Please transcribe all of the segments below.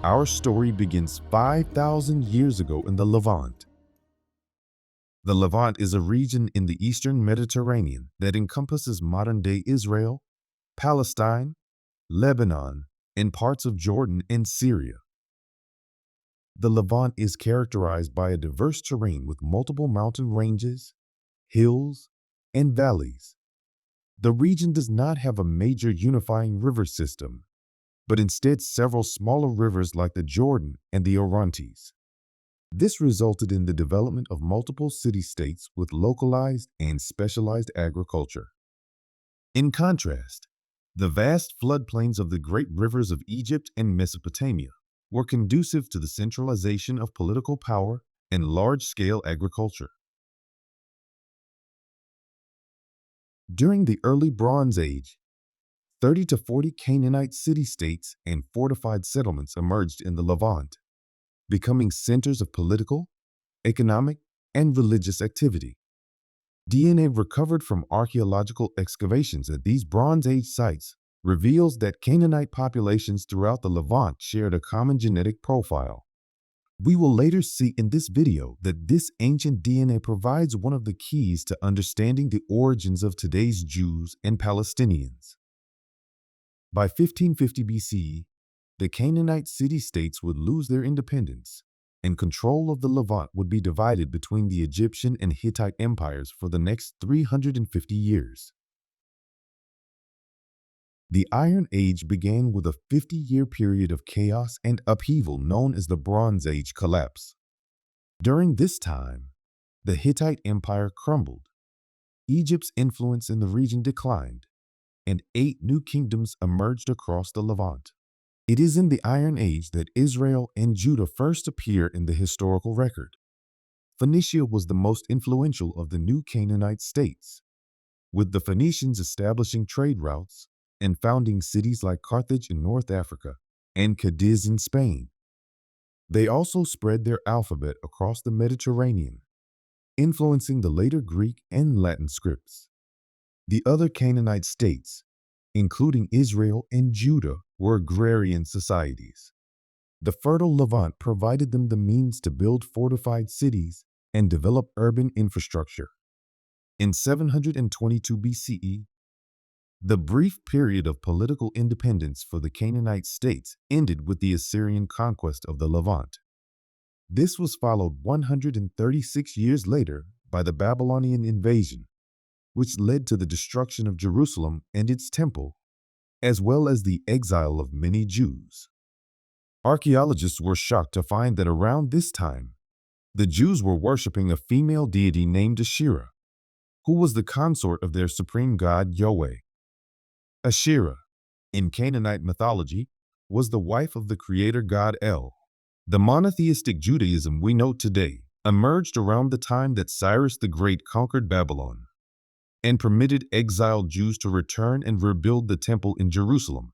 Our story begins 5,000 years ago in the Levant. The Levant is a region in the eastern Mediterranean that encompasses modern-day Israel, Palestine, Lebanon, and parts of Jordan and Syria. The Levant is characterized by a diverse terrain with multiple mountain ranges, hills, and valleys. The region does not have a major unifying river system, but instead several smaller rivers like the Jordan and the Orontes. This resulted in the development of multiple city-states with localized and specialized agriculture. In contrast, the vast floodplains of the great rivers of Egypt and Mesopotamia were conducive to the centralization of political power and large-scale agriculture. During the early Bronze Age, 30 to 40 Canaanite city-states and fortified settlements emerged in the Levant, becoming centers of political, economic, and religious activity. DNA recovered from archaeological excavations at these Bronze Age sites reveals that Canaanite populations throughout the Levant shared a common genetic profile. We will later see in this video that this ancient DNA provides one of the keys to understanding the origins of today's Jews and Palestinians. By 1550 BCE, the Canaanite city-states would lose their independence, and control of the Levant would be divided between the Egyptian and Hittite empires for the next 350 years. The Iron Age began with a 50-year period of chaos and upheaval known as the Bronze Age collapse. During this time, the Hittite Empire crumbled, Egypt's influence in the region declined, and 8 new kingdoms emerged across the Levant. It is in the Iron Age that Israel and Judah first appear in the historical record. Phoenicia was the most influential of the new Canaanite states, with the Phoenicians establishing trade routes and founding cities like Carthage in North Africa and Cadiz in Spain. They also spread their alphabet across the Mediterranean, influencing the later Greek and Latin scripts. The other Canaanite states, including Israel and Judah, were agrarian societies. The fertile Levant provided them the means to build fortified cities and develop urban infrastructure. In 722 BCE, the brief period of political independence for the Canaanite states ended with the Assyrian conquest of the Levant. This was followed 136 years later by the Babylonian invasion, which led to the destruction of Jerusalem and its temple, as well as the exile of many Jews. Archaeologists were shocked to find that around this time, the Jews were worshiping a female deity named Asherah, who was the consort of their supreme god Yahweh. Asherah, in Canaanite mythology, was the wife of the creator god El. The monotheistic Judaism we know today emerged around the time that Cyrus the Great conquered Babylon and permitted exiled Jews to return and rebuild the temple in Jerusalem.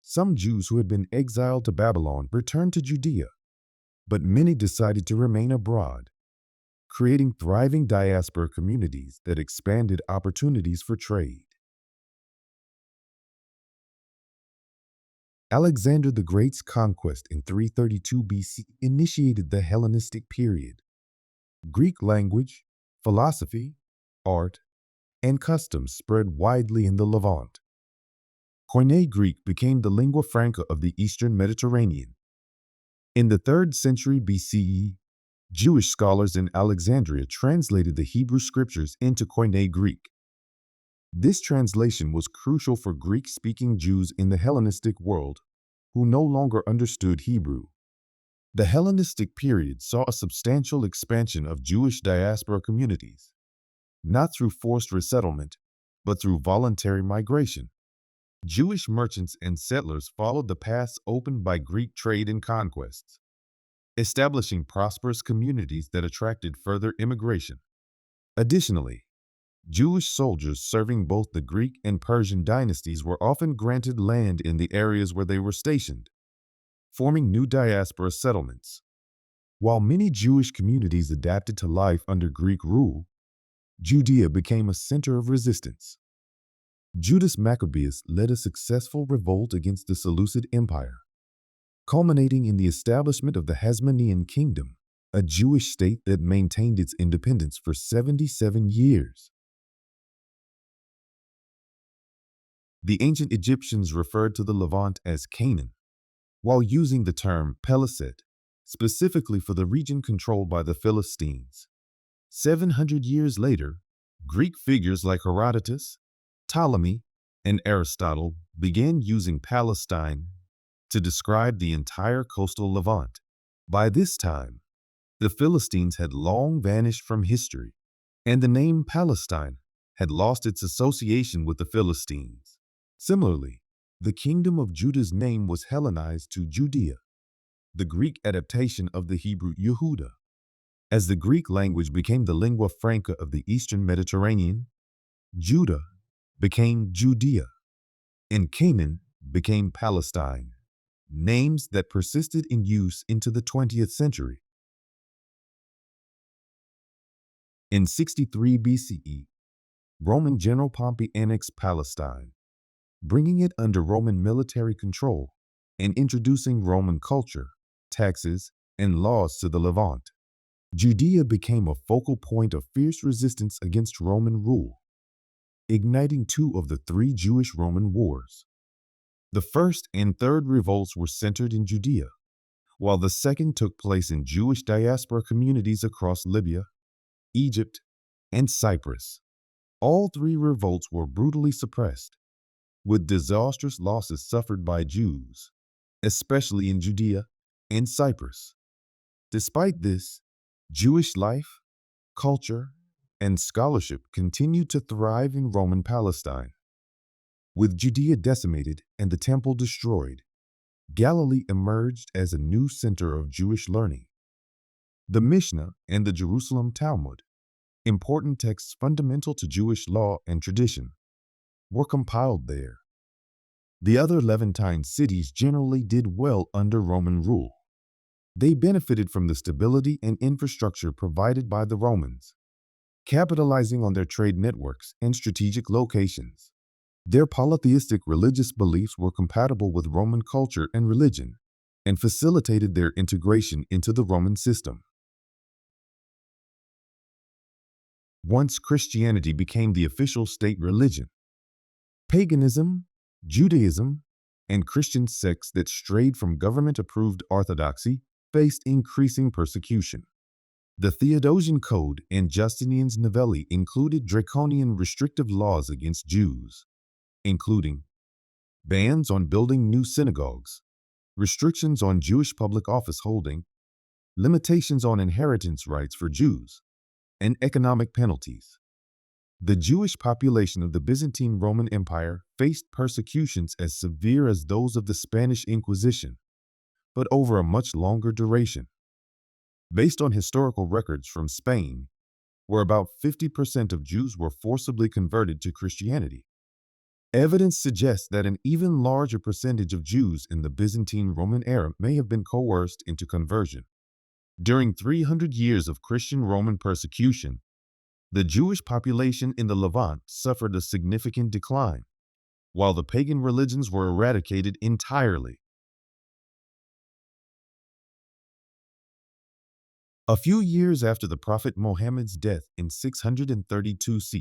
Some Jews who had been exiled to Babylon returned to Judea, but many decided to remain abroad, creating thriving diaspora communities that expanded opportunities for trade. Alexander the Great's conquest in 332 BC initiated the Hellenistic period. Greek language, philosophy, art, and customs spread widely in the Levant. Koine Greek became the lingua franca of the Eastern Mediterranean. In the 3rd century BCE, Jewish scholars in Alexandria translated the Hebrew scriptures into Koine Greek. This translation was crucial for Greek-speaking Jews in the Hellenistic world who no longer understood Hebrew. The Hellenistic period saw a substantial expansion of Jewish diaspora communities, not through forced resettlement, but through voluntary migration. Jewish merchants and settlers followed the paths opened by Greek trade and conquests, establishing prosperous communities that attracted further immigration. Additionally, Jewish soldiers serving both the Greek and Persian dynasties were often granted land in the areas where they were stationed, forming new diaspora settlements. While many Jewish communities adapted to life under Greek rule, Judea became a center of resistance. Judas Maccabeus led a successful revolt against the Seleucid Empire, culminating in the establishment of the Hasmonean Kingdom, a Jewish state that maintained its independence for 77 years. The ancient Egyptians referred to the Levant as Canaan, while using the term Peliset, specifically for the region controlled by the Philistines. 700 years later, Greek figures like Herodotus, Ptolemy, and Aristotle began using Palestine to describe the entire coastal Levant. By this time, the Philistines had long vanished from history, and the name Palestine had lost its association with the Philistines. Similarly, the kingdom of Judah's name was Hellenized to Judea, the Greek adaptation of the Hebrew Yehuda. As the Greek language became the lingua franca of the Eastern Mediterranean, Judah became Judea, and Canaan became Palestine, names that persisted in use into the 20th century. In 63 BCE, Roman General Pompey annexed Palestine, bringing it under Roman military control and introducing Roman culture, taxes, and laws to the Levant. Judea became a focal point of fierce resistance against Roman rule, igniting two of the three Jewish-Roman wars. The first and third revolts were centered in Judea, while the second took place in Jewish diaspora communities across Libya, Egypt, and Cyprus. All three revolts were brutally suppressed, with disastrous losses suffered by Jews, especially in Judea and Cyprus. Despite this, Jewish life, culture, and scholarship continued to thrive in Roman Palestine. With Judea decimated and the temple destroyed, Galilee emerged as a new center of Jewish learning. The Mishnah and the Jerusalem Talmud, important texts fundamental to Jewish law and tradition, were compiled there. The other Levantine cities generally did well under Roman rule. They benefited from the stability and infrastructure provided by the Romans, capitalizing on their trade networks and strategic locations. Their polytheistic religious beliefs were compatible with Roman culture and religion, and facilitated their integration into the Roman system. Once Christianity became the official state religion, paganism, Judaism, and Christian sects that strayed from government-approved orthodoxy faced increasing persecution. The Theodosian Code and Justinian's Novelli included draconian restrictive laws against Jews, including bans on building new synagogues, restrictions on Jewish public office holding, limitations on inheritance rights for Jews, and economic penalties. The Jewish population of the Byzantine Roman Empire faced persecutions as severe as those of the Spanish Inquisition, but over a much longer duration. Based on historical records from Spain, where about 50% of Jews were forcibly converted to Christianity, evidence suggests that an even larger percentage of Jews in the Byzantine Roman era may have been coerced into conversion. During 300 years of Christian Roman persecution, the Jewish population in the Levant suffered a significant decline, while the pagan religions were eradicated entirely. A few years after the Prophet Muhammad's death in 632 CE,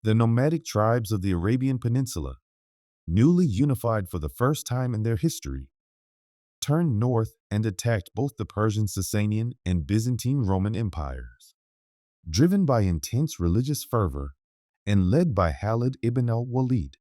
the nomadic tribes of the Arabian Peninsula, newly unified for the first time in their history, turned north and attacked both the Persian Sasanian and Byzantine Roman empires. Driven by intense religious fervor and led by Khalid ibn al-Walid,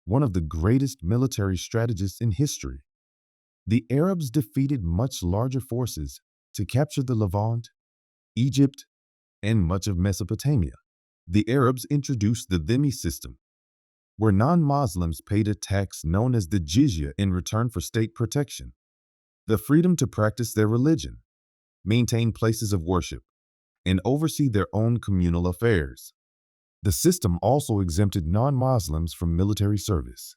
one of the greatest military strategists in history, the Arabs defeated much larger forces to capture the Levant, Egypt, and much of Mesopotamia. The Arabs introduced the dhimmi system, where non-Muslims paid a tax known as the jizya in return for state protection, the freedom to practice their religion, maintain places of worship, and oversee their own communal affairs. The system also exempted non-Muslims from military service.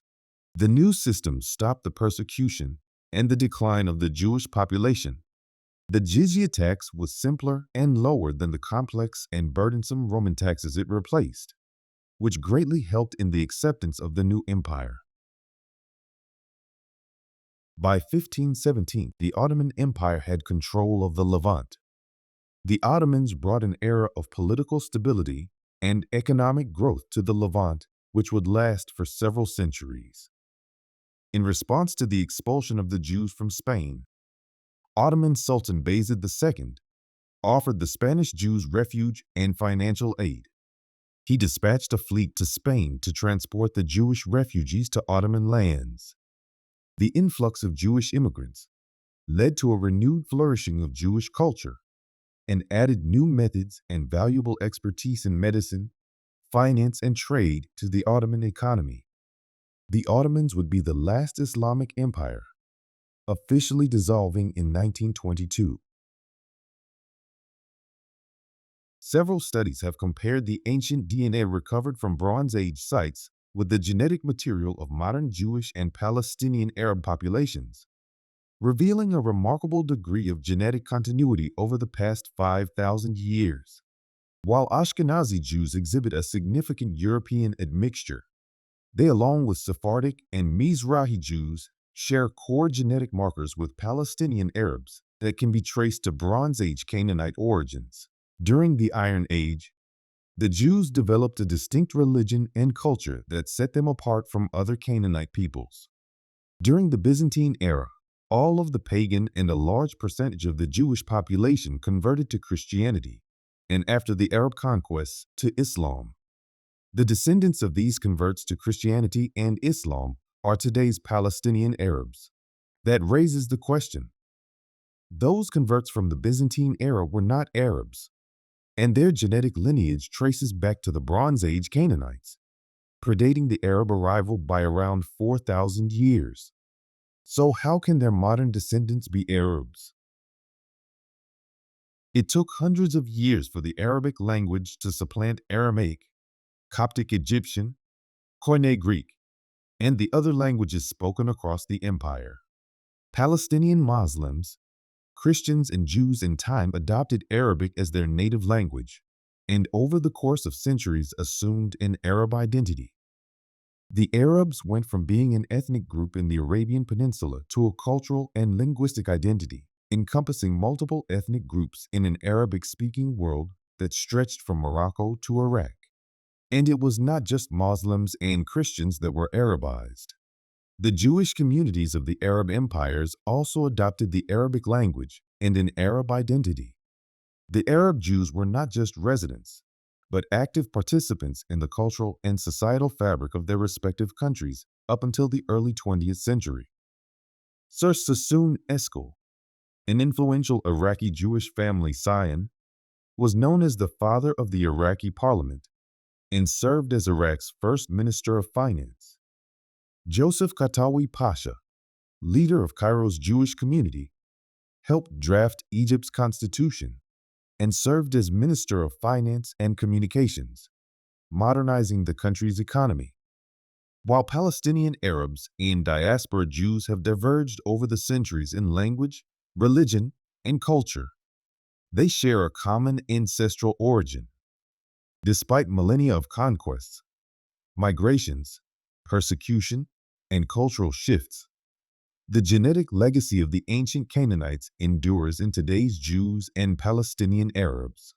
The new system stopped the persecution and the decline of the Jewish population. The jizya tax was simpler and lower than the complex and burdensome Roman taxes it replaced, which greatly helped in the acceptance of the new empire. By 1517, the Ottoman Empire had control of the Levant. The Ottomans brought an era of political stability and economic growth to the Levant, which would last for several centuries. In response to the expulsion of the Jews from Spain, Ottoman Sultan Bayezid II offered the Spanish Jews refuge and financial aid. He dispatched a fleet to Spain to transport the Jewish refugees to Ottoman lands. The influx of Jewish immigrants led to a renewed flourishing of Jewish culture and added new methods and valuable expertise in medicine, finance, and trade to the Ottoman economy. The Ottomans would be the last Islamic empire, officially dissolving in 1922. Several studies have compared the ancient DNA recovered from Bronze Age sites with the genetic material of modern Jewish and Palestinian Arab populations, revealing a remarkable degree of genetic continuity over the past 5,000 years. While Ashkenazi Jews exhibit a significant European admixture, they, along with Sephardic and Mizrahi Jews, share core genetic markers with Palestinian Arabs that can be traced to Bronze Age Canaanite origins. During the Iron Age, the Jews developed a distinct religion and culture that set them apart from other Canaanite peoples. During the Byzantine era, all of the pagan and a large percentage of the Jewish population converted to Christianity, and after the Arab conquests, to Islam. The descendants of these converts to Christianity and Islam are today's Palestinian Arabs. That raises the question: those converts from the Byzantine era were not Arabs, and their genetic lineage traces back to the Bronze Age Canaanites, predating the Arab arrival by around 4,000 years. So how can their modern descendants be Arabs? It took hundreds of years for the Arabic language to supplant Aramaic, Coptic Egyptian, Koine Greek, and the other languages spoken across the empire. Palestinian Muslims, Christians, and Jews in time adopted Arabic as their native language, and over the course of centuries assumed an Arab identity. The Arabs went from being an ethnic group in the Arabian Peninsula to a cultural and linguistic identity, encompassing multiple ethnic groups in an Arabic-speaking world that stretched from Morocco to Iraq. And it was not just Muslims and Christians that were Arabized. The Jewish communities of the Arab empires also adopted the Arabic language and an Arab identity. The Arab Jews were not just residents, but active participants in the cultural and societal fabric of their respective countries up until the early 20th century. Sir Sassoon Eskil, an influential Iraqi Jewish family scion, was known as the father of the Iraqi parliament and served as Iraq's first minister of finance. Joseph Katawi Pasha, leader of Cairo's Jewish community, helped draft Egypt's constitution and served as Minister of Finance and Communications, modernizing the country's economy. While Palestinian Arabs and diaspora Jews have diverged over the centuries in language, religion, and culture, they share a common ancestral origin. Despite millennia of conquests, migrations, persecution, and cultural shifts, the genetic legacy of the ancient Canaanites endures in today's Jews and Palestinian Arabs.